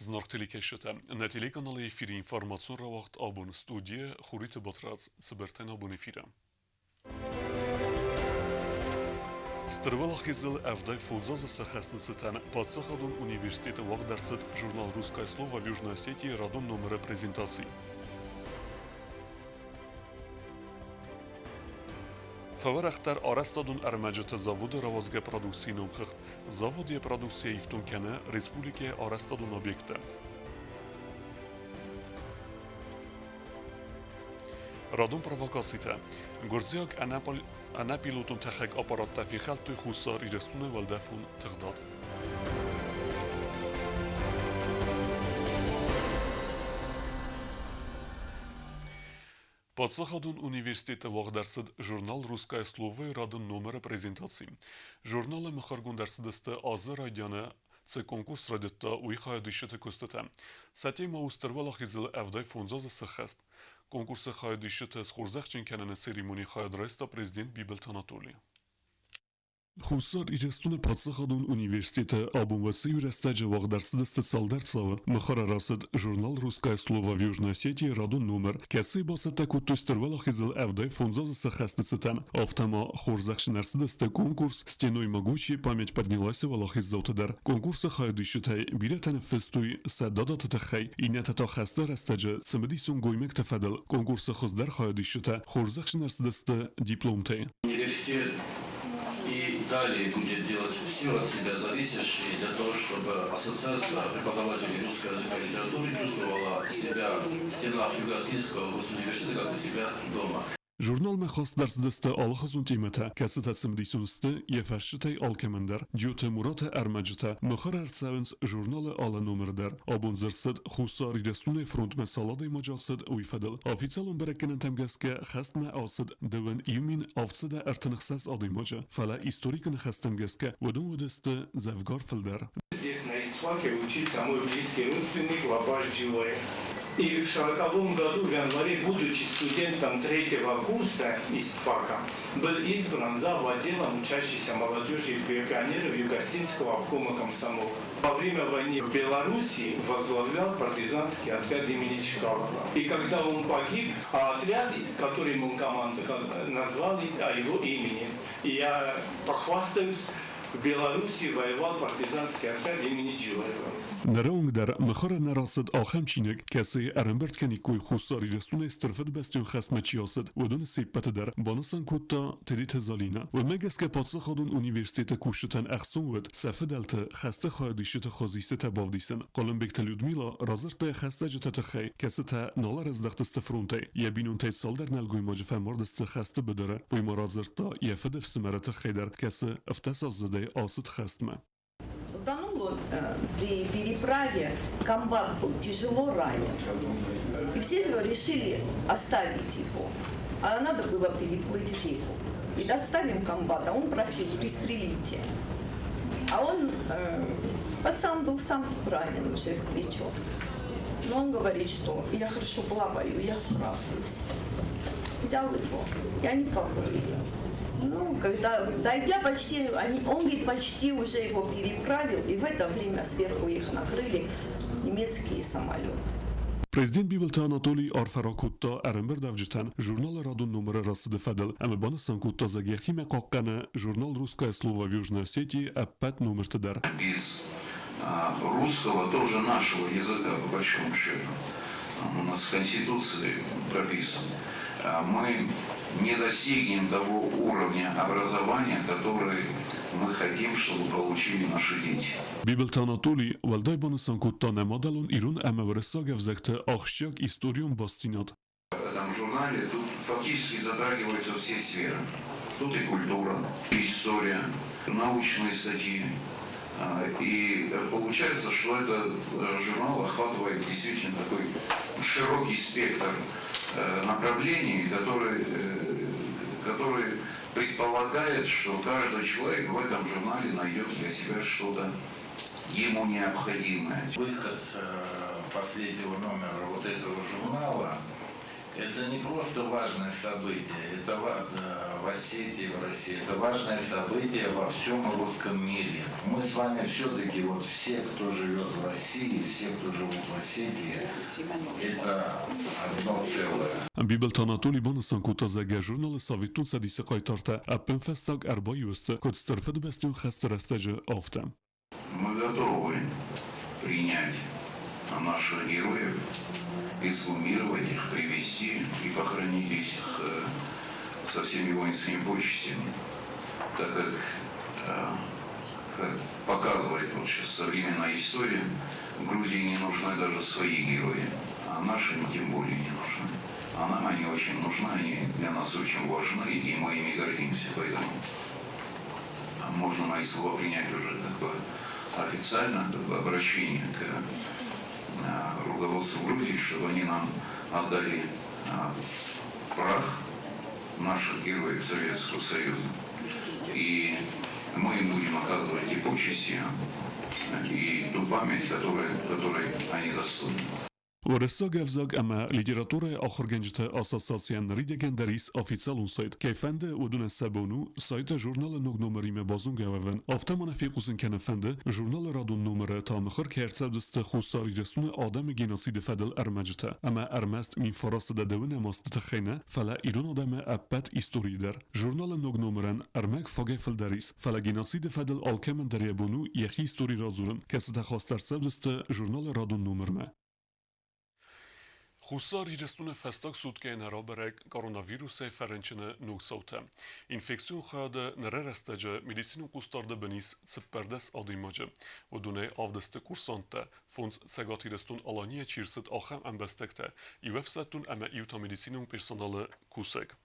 Знортили кешета. На телеканале эфире информацион равахт абун студия Хурита Батрац цибертен абун эфира. Стрвала хизл авдай фудза за сахаслицетан подсахадун университета вахдарсет журнал «Русское слово» в Южной Осетии радун номера презентации. Фаварахтар арастадун армаджата завода равазга продукции номхахт. Заводе продукция ифтункана республике арастадун объекта. Радун провокацита. Горзиак анапилутун тахак аппарат тафихалту хусар ирестуны валдафун тагдад. Подсахадун университета вахдарсид журнал «Русское слово» радун номера презентации. Журналы махаргундарсидасты азы радиана це конкурс радиота уйхая дышета костата. Сатема устервала хизил авдай фунзаза сахаст. Конкурсы хая дышета с хурзахчин канана церемонии хая дреста президент Бибелт Анатолий. Хусар ирестуны подсахадун университета абумвацы юрестаджа вахдарсидасты цалдарцлава махара расид журнал «Русское слово» в Южной Осетии радун номер. Касы басата кутустервала хизил авдай фунзаза сахастицетан. Автома хурзахшинарсидасты конкурс стеной могучей память поднялась в Аллахиззаутадар. Конкурса хая дышетай билетан фестуй садада татахай. И не татахаста растаджа цемедисун гоймек тафадал. Конкурса хоздар хая дышета хурзахшинарсидасты дипломтай. Университет и далее будет делать все от себя зависящее для того, чтобы Ассоциация преподавателей русского языка и литературы чувствовала себя в стенах Юго-Осетинского госуниверситета как у себя дома. Журнал мехас дарсдасты алхазун тимета, касатацим дисунсты, ефашшитай алкемендер, дюте мурата армаджита, мехар арцавенс журналы ала номердер, абунзерсид хусар идестуны фронт месаладай маджалсид уйфадал. Официалун берекенен темгеске хастме асид девен юмин авцеда артанахсас адай маджа, фала историкен хастемгеске, водун водесты завгар филдер. Здесь на истфаке учится мой близкий родственник Лапаш Джилой. И в 1940 году, в январе, будучи студентом третьего курса истфака, был избран зав. Отделом учащейся молодежи и пионеров Юго-Осетинского обкома комсомола. Во время войны в Белоруссии возглавлял партизанский отряд имени Чкалова. И когда он погиб, отряд, которым он командовал, назвали о его имени. И я похвастаюсь, в Белоруссии воевал партизанский отряд имени Джилаева. Нараungdar махара нарасид ахамчинек каси арамберт кани кой хусари рестуне стърфет бастион хасмачиосид водон сиппатадар банасан кутта терит залина و مگسکه پادسخادون اونیورسیت کوشتن اخسون ود صفه دلت خسته خواهدیشت خازیسته تباودیسن قلم بکت لودمیلا رازرت خسته جتت خی کسی تا نالر از دختست فرونته یبینون تید سال در نلگوی ماجفه مردست خسته بداره و ما رازرت یفدف سمرت خیدر کسی افتس از زده آسد خستمه. При переправе комбат был тяжело ранен. И все решили оставить его. А надо было переплыть реку. И доставим комбата. Он просил, пристрелите. А он, пацан был сам ранен уже в плечо. Но он говорит, что я хорошо плаваю, я справлюсь. Взял его, и они поплыли. Ну, когда, дойдя почти, он говорит, почти уже его переправил, и в это время сверху их накрыли немецкие самолеты. Президент Бибелт Анатолий Арфаракутта Арамбер Давджитан журнал радун номера расыды фадал, ама банасан кутта загехиме каккана журнал «Русское слово» в Южной Осетии опять номер тадар. Из русского, тоже нашего языка, по большому счету, у нас в Конституции прописано, мы не достигнем того уровня образования, который мы хотим, чтобы получили наши дети. Бибелт Анатолий валдай банасан кутта намадалун ирун ама варысага взакта ахщак историум бастинат. В этом журнале тут фактически затрагиваются все сферы. Тут и культура, и история, научные статьи. И получается, что этот журнал охватывает действительно такой широкий спектр направлений, который предполагает, что каждый человек в этом журнале найдет для себя что-то ему необходимое. Выход последнего номера вот этого журнала Это не просто важное событие, это в Осетии, в России, это важное событие во всем русском мире. Мы с вами все-таки, вот все, кто живет в России, все, кто живут в Осетии, это одно целое. Bibeltana Libanestan kuta zege jurnal savitun sadise qaytarta appen festag erba юста код старфед bestun хастерастеже ofta. Мы готовы принять наших героев, эксгумировать их, привести и похоронить их со всеми воинскими почестями, так как показывает вот сейчас современная история, в Грузии не нужны даже свои герои, а наши тем более не нужны. А нам они очень нужны, они для нас очень важны, и мы ими гордимся, поэтому можно мои слова принять уже как бы официально, как бы обращение к руководству Грузии, чтобы они нам отдали прах наших героев Советского Союза. И мы им будем оказывать и почести, и ту память, которой они достойны. ورسا گفزاگ اما لیتراتور آخر گنجته اساساسیان ریدگن دریس آفیسالون سایت که فنده ودون سبونو سایت ژورنال نوگ نمریم بازون گوون آفته منافقوسن کنه فنده ژورنال رادون نمره تا مخر که هرڅب دست خوصاری رسون آدم گینوسید فدل ارمجته اما ارمست می فراست ددون ماست تخینه فلا ایران آدم اپت ایستوری در ژورنال نوگ نمرن ارمک فاگه فل دریس فلا گینوسید فدل آلکمن دریابونو یخی ایستوری رازورن که ستخواستر سب دست ژورنال رادون نمرمه Хусар ирестуне фестак сутке нараберек коронавирусе ференчине нуксауте. Инфекцион хаяде неререстеже медицину кустарде бенис цпердес адимаje. ودونه авдесте курсанте фонс сегат ирестун алания чирсет ахам амбестекте. Ивефсетун ама иута медицинун персонале кусек.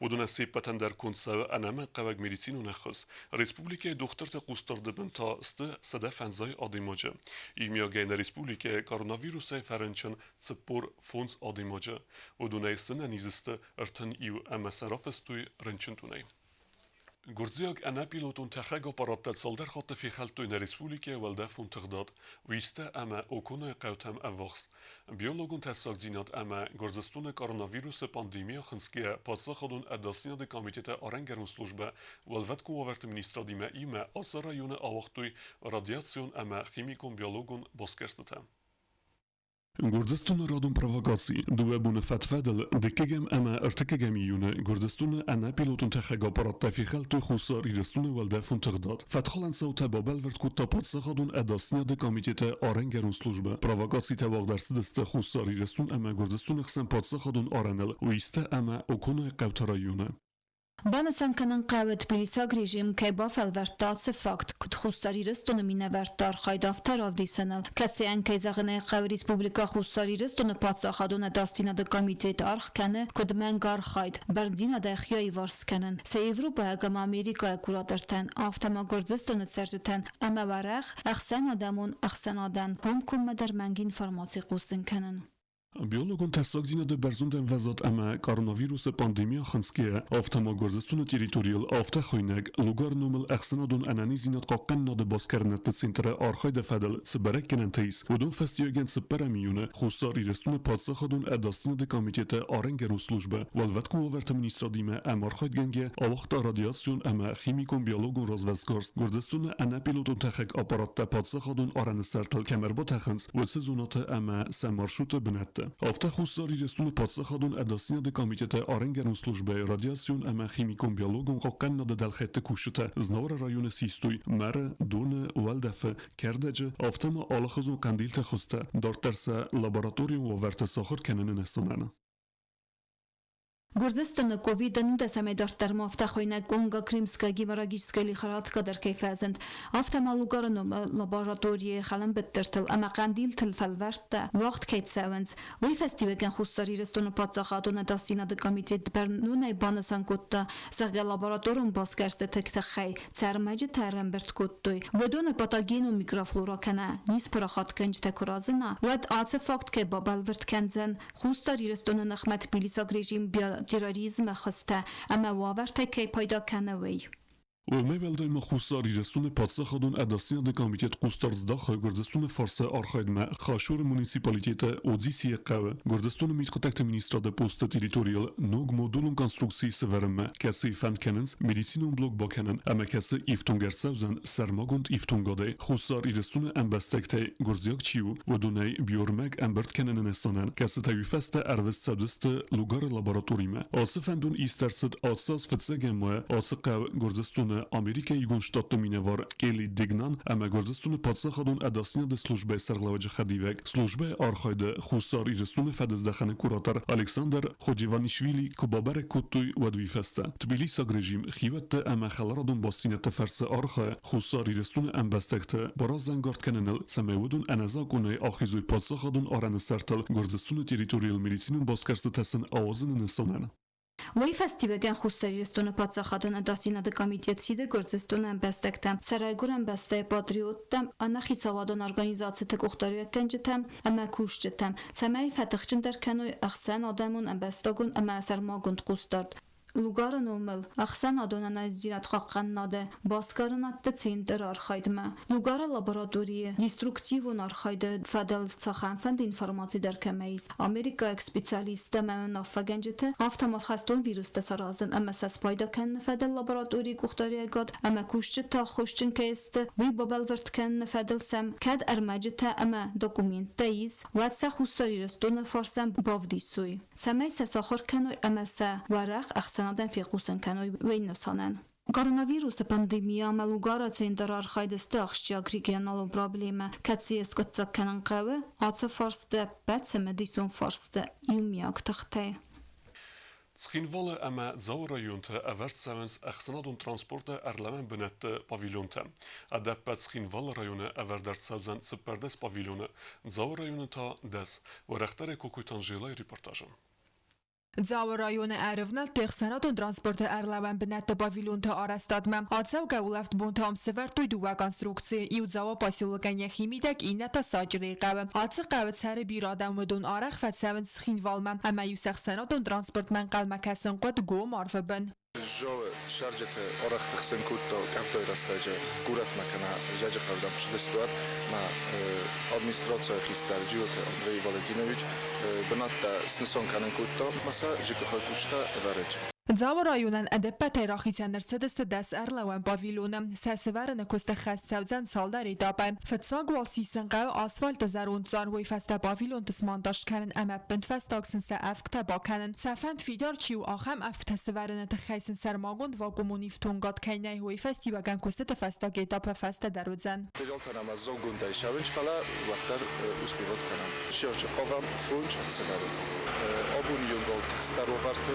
ودونه سیپتن در کنسه انام قوگ مدیسینو نخست ریسپوبلیکه دخترت قوستارده بن تا است صدف انزای آدیماجه ایمیاگه این ریسپوبلیکه کاروناویروس فرنچن سپور فونس آدیماجه ودونه سنه نیزسته ارتن ایو اما سرافستوی رنچنتونه گرزیاگ انا پیلوتون تخیگ اپارات سالدر خاطر فی خلطو این ریسپوبلیکه ولده فون تغداد ویسته اما اوکونه قوتم اوخست بیولوگون تساک زینات اما گرزستون کاروناویروس پاندیمیا خنسکیه پادسا خودون اداسینا ده کامیتیت آرنگرون سلوجبه ولوت کوورت منیسترا دیمه ایمه آسارا یون آوختوی رادیاسیون اما خیمیکون بیولوگون باسکرستته گردستون رادون پرووکاسی دوه بونه فتفدل دکگم اما ارتکگم یونه گردستون انا پیلوتون تخیگ اپارات تفی خلطو خوصار ایرستون ولده فون تغداد فتخالن سوته بابل ورد کود تا پادسا خودون اداسینا ده کامیتیت آرنگرون سلوجبه پرووکاسی تواق درس دسته خوصار ایرستون اما گردستون خسن پادسا خودون آرنل ویسته اما اوکونه قوترا یونه Բանասան կնան կավետ պիլիսակ ռեժիմ կայբավ ելվերտացը ֆակտ կդ խուստարի ռստոնը մինավերտար խայդավտար ավդիսանալ կացիան կայզաղնե խավ ռեսպուբլիկա խուստարի ռստոնը պացախադոնը դաստինա դը կամիտետ արխ կանը կդ մեն գար խայդ բարդինա դայխյայի վարս կանն սե Եվրոպա գամ Ամերիկա կուրատերտան ավտոմագործստոնը ծերժտան ամավարախ ախսան ադամոն ախսան ադան կոմկում մդար մանգ ինֆորմացի қուսın կանն بیولوگون تساک زینه ده برزوندن وزاد اما کاروناویروس پاندیمیا خنسکیه آفتما گرزستون تریتوریال آفته خوینگ لوگار نومل اخسنادون انانی زینت قاقن ناده باسکرنت ده سینتر آرخای ده فدل سبرک کنن تیس ودون فستیاگن سپر میونه خوصار ایرستون پادساخادون اداستین ده کامیتیت آرنگرون سلوجبه والوت کوورت منیسترا دیمه امارخاید گنگه آوخت رادیاسیون اما خیمیکون بیولوگون رازوزگارست گرزستون انا پیلوتون تخک آپارات ده پادساخادون آرن سرتل کمربا تخنس و سزونات اما سمارشوت بنت آفته خوصاری رسون پادساخادون اداسینا ده کامیتیت آرنگرون سلوجبه رادیاسیون اما خیمیکون بیولوگون قاقن ناده دلخیت کوشته زنور رایون سیستوی مر دون والدفه کردجه آفته ما آلخزون قندیل تخسته دارترسه لابراتوریوم و ورت ساخر کنن نسانن Գորձեստոնը կովիդը նուդեսամեդար տերմովտա խոյնակ կոնգա կրիմսկա գիմարագիչսկա լիխարատկա դրկեի ֆազենդ ավտամալուգարնում լաբորատորիե խալն բտտրտլ ամaqandil թլֆալվերտը վաղտ կեյցավենց վի ֆեստիվեգեն խուսարի ռեստոնը պատսախատոնը դաստինա դկամիտետ բեռնունայ բանասանկոտտա սաղգա լաբորատորում բասկերստը թքթխայ ծարմաջը թարամբերտ կոտտոյ վդոնը պատագին ու միկրոֆլորականա նիս պրախատ կնջ թեկորազնա վդ ացը ֆակտ կե բաբալվերտ կենձեն խուսարի ռեստոնը նխմետ պիլիսակ ռեժիմ terrorism خسته اما واورته که پیدا کنه وی و میبلده ما خوصاری رستون پادسا خادون اداستین ده کامیتیت قوستارزدا خواه گردستون فارسه آرخاید ما خاشور مونیسیپالیتیت اوزیسی قوه گردستون میت قطعت مینیسترا ده پوست تریتوریال نوگ مدولون کنسترکسی سورم ما کسی فند کننز مدیسینون بلوک با کنن اما کسی ایفتون گرسوزن سرماگوند ایفتون گاده خوصاری رستون امبستکته گرزیاک چیو و دونه بیورمگ امبرت کنن نستانن کسی تایفست اروست سادست لوگار لابراتوریمه آسفندون ایسترسد آساس فتسگمه آسقه گردستون Amerika Jugonstadt minewar Kelly Dignan ama gordestun patsakadun adasnia de slujbe serglavaj khadivek slujbe arkhayde khusar irestun fedezdakhane kurator Alexander Khojivanishvili kubaber kutuy wadvifesta Tbilisi rejim khivat ama khalaradun bastinat farsa arkha khusar irestun ambastekte barazan gardkenenel samewudun anazakune akhizuy patsakadun aran sertal gordestun territorial medicinun baskarstatasen awazın nesanan وی فستیبگن خوستریستون پادساخادون داسینا ده کامیتیتسیده گرزستون بستکتم سرایگورم بسته پاتریوتتم انا خیصاوادون ارگانیزاسی تکوختاریو کنجتم اما کوشتتم سمای فتخچن در کنوی اخسان آدمون ام بستاگون اما اثر ما گند قوستارد لوگار نومل اخسان آدونان زینت خاقن ناده باسکارنات ده چیندر آرخایدمه لوگار لابراتوری دیستروکتیوون آرخایده فدل ساخن فند انفرماسی در کمیز امریکا اکسپیسیالیست ممن نافگنجته آفتم افخستون ویروس تسرازن اما سس پایدا کن فدل لابراتوری گختاری گاد اما کوشت تا خوشچن کهست وی بابل ورد کن فدل سم کد ارمجته اما دوکومنت تایز و سه خوستاری رستون فارسم باودی سوی سمی سساخر کنوی اما سه ورق اخسانادن فی قوسن کنوی وی نسانن Коронавирус пандемия малугара центр архайдесте ахшча регионалон проблема катсиес котсакканан каве аца форсте бәтсе медисон форсте юмяк тахте Tschinvalle ama zau rayonte evertsevens axsanadun transporte erlemen benette paviljonte. Adeppet Tschinvalle rayone everdert sevzen sıperdes paviljone. Zau rayone ta des. Ve rehtere kokuytan jelay reportajın. Zau rayonu erivnel texsanatun transporte erleven benette paviljonte arestadme. Atsev gavuleft buntam sever tuyduva konstrukcije i udzava pasiloganya chimidek ineta sajri qave. Atse qavet seri bir adam mudun araq fetseven Tschinvalme. Ama yusexsanatun transport men qalme kesin qod go marfe ben. الجو شارجة أرخ تخسن كوتو كافدوي رستاجة كورات مكانا جاجة قردام شدستوات مع أدمنستراتسيا خيستار جيوتا أندري فالنتينوفيتش بنات سنسون كانن كوتو مسا جيكو خاكوشتا إفارج Zau rayonun edepet eraxitsen dersedeste des erlewen paviljonem seseveren koste khas sevzen saldari dabe fetsag wal sisen qav asfalt zarun zar we feste paviljon tismandash kenen emepent festagsen se afkta bakenen sefend fidar chiu axam afkta severen te khaysen sermagund va komuniftungat kaynay we festivagan koste te festag etape feste darudzen تجالتنا زوجون دايشاوينش فلا وقتر أسبوعات كمان شيء قوام فونج سفر أبون يوم ستاروفارت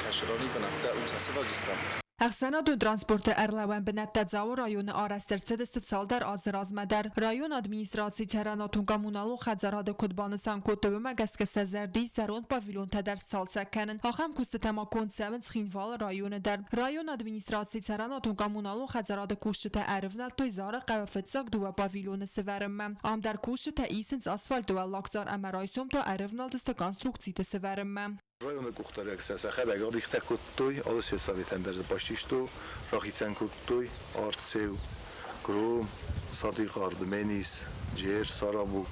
كشراني بنبدأ ومسافر جستم اخسانادون ترانسپورت ارلوان بنت زاو رایون آرسترسدست سال در آزرازمدر رایون ادمینستراسی تراناتون کامونالو خزراد کدبانستان کتوب مگس که سزردی سروند پاویلون تدر سال سکنن آخم کست تما کن سمن سخینوال رایون در رایون ادمینستراسی تراناتون کامونالو خزراد کوشت ارفنال توی زار قوافت ساک دو پاویلون سورم ام در کوشت ایسنس اسفالت و لاکزار امرایسوم تا ارفنال دست کنسترکسی تسورم رایون کوختاری اکسس خیلی اگر دیخته کتوی آلوسی ساویتن در باشیشتو راهیتن کتوی آرتسیو کروم صادق آردمنیس جیر سارابوک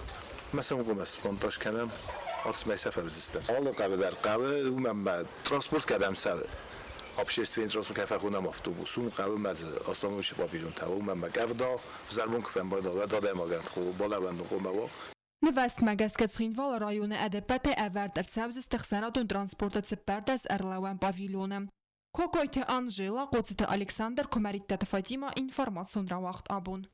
مثلا قوم اسپانتاش کنم آتش مسافر بزستم حالا قبل در قبل من بعد ترانسپورت کردم سر общественный транспорт кафе хунам автобусум قبل مز آستانوش پاویلون تاو من مگفدا زربون کفن بادا دادم آگند خوب بالا بندو قوم نوست مگس که سخینوال رایون ادپت اورد ارسابز استخساناتون ترانسپورت سپردس ارلوان پاویلونم کوکویت آنژیلا قوتت الکساندر کومریت فاطیما اینفورماسیون را وقت آبون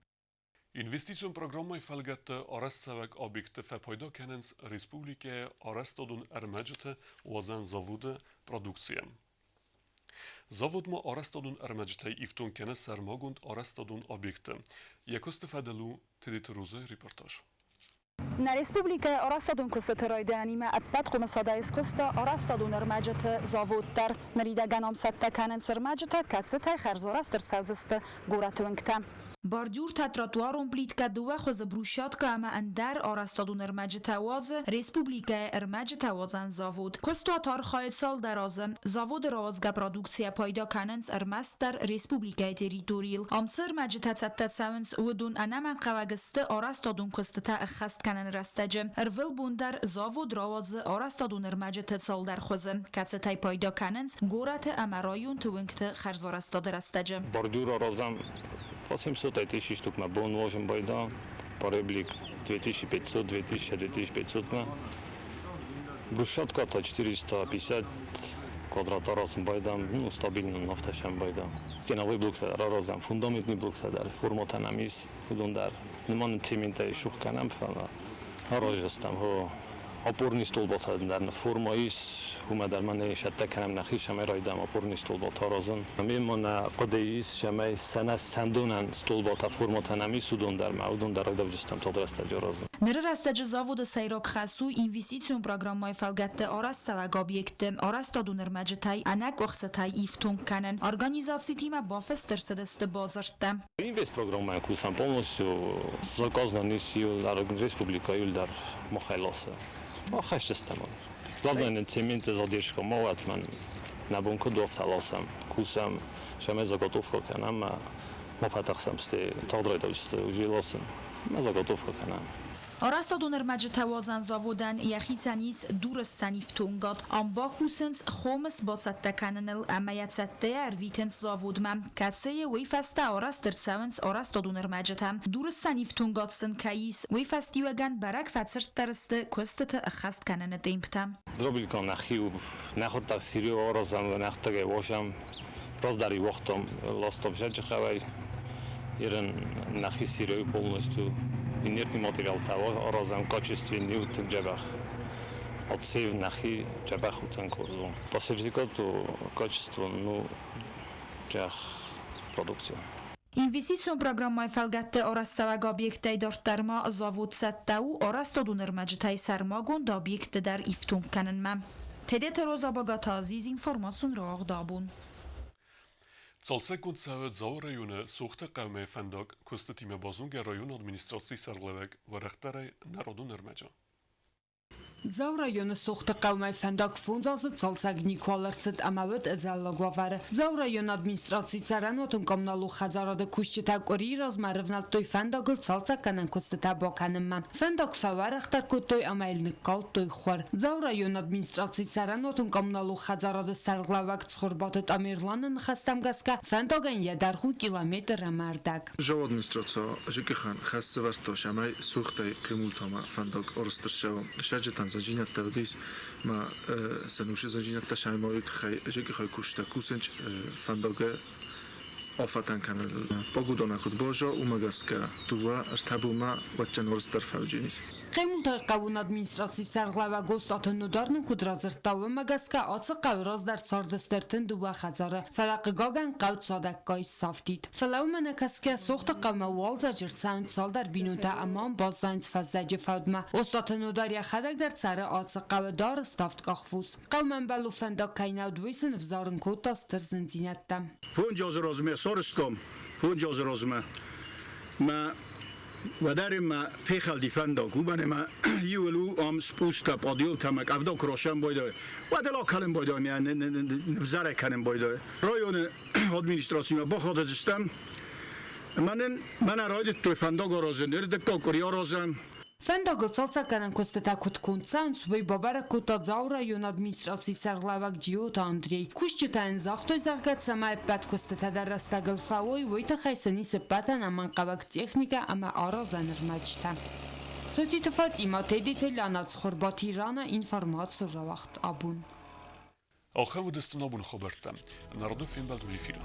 İnvestisyon programı felgette arastsevek objekte fepayda kenens Respublike arastodun ermecete wazen zavude produksiye. Заводма арастадун армаджтай ифтун кене сермагунд арастадун объекте. Якост федelu тедитрузе репортаж. Na Republikę Arastadun Kostaterajde anime appet komisadais Kosta Arastadun Armajete Zavodtar Narida Ganam Sette Kanen Sermajete Katsete Kherzoraster Savzeste Goratwinkte. باردور تتراتوارون پلیتکا دوه خوز بروشاتکا اما اندر آرستادون ارمج تواز ریسپوبلیکا ارمج توازن زاوود کستو تارخای سال درازم زاوود رازگا پرودوکسیا پایدا کننس ارمست در ریسپوبلیکا تریتوریل امسر مجد تتساونس ودون انمن قواگست آرستادون کستتا اخست کنن رستجم ارول بوندر زاوود راواز آرستادون ارمج تسال در خوزم کتستای پایدا کننس گورت امرایون توینکت خرز آرستاد رستجم باردور رازم 800 тысяч штук мы будем ложим байда, пораблик 2500 мы. Брусчатка то 450 квадрата разом байдам, ну стабильно нафташам байда. Стеновой блок разом, фундаментный блок дар, формата намис, удондар. Неман цемента шух канам фана. Арожастам ho опорный столб дар форма is هما در من شده کنم نخیش همه رایدم اپورنی استولبات ها رازن میمون قدیس شمه سنه سندونن استولبات فرمات نمی سودون در معودون در رایده بجستم تا درست جرازن نره رستج زاود سیراک خاصو اینویسیسیون پروگرام فلگت آرست و گابیکت آرست دونر مجتای انک وقتای ایفتون کنن ارگانیزاسی تیم بافستر سدست بازرتم اینویس پروگرام من کوسم полностью заказанный сил در республика در مخیلاسه ما خشتستم Главное цементы задержка молот man на бунку дофталасам кусам шаме заготовка канам мафатахсам сте тагдрайдалсте ужиласам ма заготовка канам آراستا دونر مجد توازن زاودن یخی سنیس دور سنیف تونگاد ام با کوسنس خومس با ستکننل امیت سته ارویتنس زاودمم کسه ویفسته آراستر سونس آراستا دونر مجد هم دور سنیف تونگاد سن کاییس ویفستی وگن برک فتسرت درسته کستت اخست کنن دیمپتم دروبیل کام نخیو نخود تاکسیری آرازم و نختگه واشم راز داری وقتم لاستاب جج خوای ایران نخی سیری полностью инертный материал того разом качественный утен джабах от сев нахи джабах утен корзун по сертификату качества ну джах продукция اینویسیسیون پروگرام فلگت آرست و گابیکت داشت در ما زاوود سته و آرست دونر مجتای سرماگون دابیکت در ایفتون کنن مم تدیت روزا باگات عزیز اینفورماسیون را آغدابون Цалцекун цавет зау районы сухты қавме фандак косты тиме базунга район администрации сарлавек варахтарай народу нермеджа. زاو رایون سوخت قومه فندق فونزاز цалцаг Николарцет амавет ازالاگواره زاو رایون ادمینستراسی سرن و تنکامنالو خزاراد کشتی تاکوری رازمرفنال توی فندقر цалцаг کنن کست تبا کنن من فندق فوارختر کد توی امایل نکال توی خور زاو رایون ادمینستراسی سرن و تنکامنالو خزاراد سرغلاوک تخورباتت امیرلانن خستم گسکه فندقن یه درخو کیلومتر مردگ جاو ادمینستراسا جکی خان خسته ورتاش امای سوخت کمولتاما فندق ارسترشاو شجتن زجینت تودیس ما سنوش زجینت تشای ماید خی جکی خی کشته کوسنج فندق آفتن کنال پاگودانه خود باجا اومگسکه تو ارتبو ما وچن ارستر فوجینیس قیمت قوون ادمینستراسی سرغلا و گوست ندارن کدرازرتاو مگسکه آڅ قوراز در ساردسترتن دو خزاره فلق گاگن قوت صادق گای صافتید فلو من کسکه سوخت قوم وال زجر ساوند سال در بینوتا امان باز زاینت فزج فودما استاد نداری خدک در سر آڅ قودار استافت گاخفوس قوم بلو فندا کیناو دویسن فزارن کوتا استر زنجینتم پونجاز رازمه سارستم پونجاز رازمه ما و در ما پیخال دیفندا گوبن ما یولو ام سپوستا پادیو تمک ابدا کروشم بایده و دلا کلم بایده میان نبزاره کنم بایده رایون ادمینستراسی ما با خود دستم من راید توی فندا گرازن دکتا کریا رازم فندق цалцаг کنن کست تا کت کنسانس وی بابر کتا زاو رایون ادمینستراسی سرغلاوک جیوتا اندری کشتی تا انزاختوی زرگت سمای بد کست تا در رستگل فاوی وی تا خیسنی سبتن امان قوک تکنیکا اما آرازن رمجتا سوتی تفات ایما تیدیت لانات خورباتی رانا اینفرمات را وقت آبون آخر و دستان آبون خبرتم نردو فیلم بلدوی فیلم